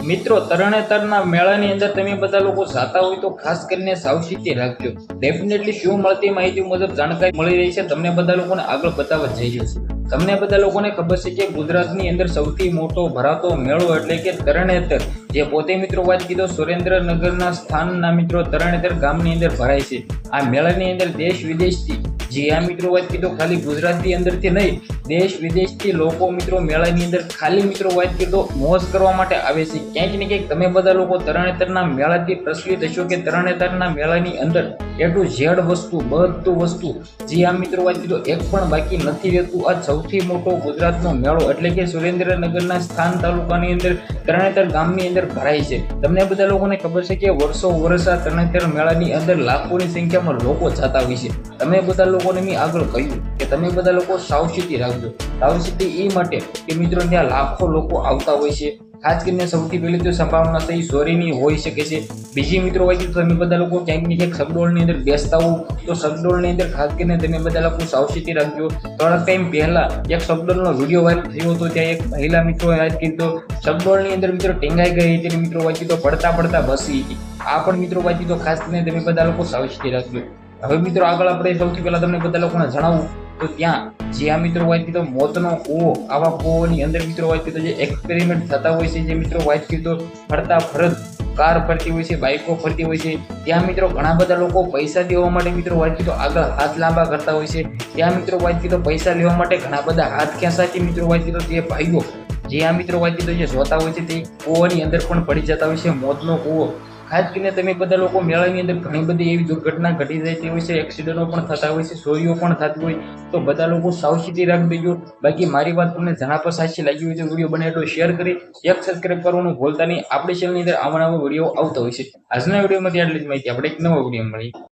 મિત્રો તરણેતરના મેળાની અંદર તમે બધા લોકો જાતા હોય તો ખાસ કરીને સાવચેતી રાખજો। ડેફિનેટલી શું મળતી માહિતી મુજબ જાણકારી મળી રહી છે, તમને બધા લોકોને આગળ બતાવવા જઈ રહ્યો છું। તમને બધા લોકોને ખબર છે કે ગુજરાતની અંદર સૌથી મોટો ભરાતો મેળો એટલે કે તરણેતર, જે પોતે મિત્રો વાત કીધો સુરેન્દ્રનગરના સ્થાનના મિત્રો તરણેતર ગામની અંદર ભરાય છે। આ મેળાની અંદર દેશ વિદેશથી, જે આ મિત્રો વાત કીધો ખાલી ગુજરાતની અંદરથી નહીં, દેશ વિદેશથી લોકો મિત્રો મેળાની અંદર ખાલી મિત્રો વાત કીધો મોજ કરવા માટે આવે છે। ક્યાંક ને ક્યાંક તમે બધા લોકો તરણેતરના મેળાથી પ્રચલિત હશો કે તરણેતરના મેળાની અંદર એ ટુ ઝેડ વસ્તુ, બધું વસ્તુ જે આ મિત્રો વાત કીધો એક પણ બાકી નથી રહેતું। આ સૌથી મોટો ગુજરાતનો મેળો એટલે કે સુરેન્દ્રનગરના સ્થાન તાલુકાની અંદર તરણેતર ગામની અંદર ભરાય છે। તમને બધા લોકોને ખબર છે કે વર્ષો વર્ષ આ તરણેતર મેળાની અંદર લાખોની સંખ્યામાં લોકો જતા હોય છે। તમે બધા લોકોને મેં આગળ કહ્યું કે તમે બધા લોકો સાવચેતી રાખજો। સાવચેતી એ માટે કે મિત્રો ત્યાં લાખો લોકો આવતા હોય છે। ખાસ કરીને સૌથી પહેલી તો સંભાવના થઈ ચોરીની હોઈ શકે છે। બીજી મિત્રો હોય તો તમે બધા લોકો ક્યાંક ને ક્યાંક સગડોળની અંદર બેસતા હો તો સગડોળની અંદર ખાસ કરીને તમે બધા લોકો સાવચેતી રાખજો। થોડાક ટાઈમ પહેલા એક સગડોળનો વિડીયો વાયરલ થયો હતો, ત્યાં એક મહિલા મિત્રો વાત કરી તો સગડોળની અંદર મિત્રો ટેંગાઈ ગઈ હતી, મિત્રો વાત તો પડતા પડતા બસી હતી। આ પણ મિત્રો વાત તો ખાસ કરીને તમે બધા લોકો સાવચેતી રાખજો। હવે મિત્રો આગળ આપણે સૌથી પહેલા તમને બધા લોકોને જણાવું તો ત્યાં જે આ મિત્રો વાત કીધો મોતનો કૂવો, આવા કૂવોની અંદર મિત્રો વાત કીધો જે એક્સપેરિમેન્ટ થતા હોય છે, જે મિત્રો વાત કીધો ફરતા ફરત કાર ફરતી હોય છે, બાઇકો ફરતી હોય છે, ત્યાં મિત્રો ઘણા બધા લોકો પૈસા દેવા માટે મિત્રો વાત કીધો આગળ હાથ લાંબા કરતા હોય છે। ત્યાં મિત્રો વાત કીધો પૈસા લેવા માટે ઘણા બધા હાથ ખેંચાથી મિત્રો વાત કીધો તે ભાઈઓ જે આ મિત્રો વાત કીધો જે જોતા હોય છે તે કૂવાની અંદર પણ પડી જતા હોય છે, મોતનો કૂવો। ખાસ કરીને તમે બધા લોકો મેળાની અંદર ઘણી બધી એવી દુર્ઘટના ઘટી જતી હોય છે, એક્સિડન્ટો પણ થતા હોય છે, ચોરીઓ પણ થતી હોય, તો બધા લોકો સાવચેતી રાખી દેજો। બાકી મારી વાત તમને જણા પર સાચી લાગી હોય તો વિડીયો બને તો શેર કરી એક સબસ્ક્રાઇબ કરવાનું ભૂલતા નહીં। આપણી ચેનલની અંદર આવા નવા વિડીયો આવતા હોય છે। આજના વિડીયોમાં આટલી જ માહિતી, આપણે એક નવો વિડીયો મળી।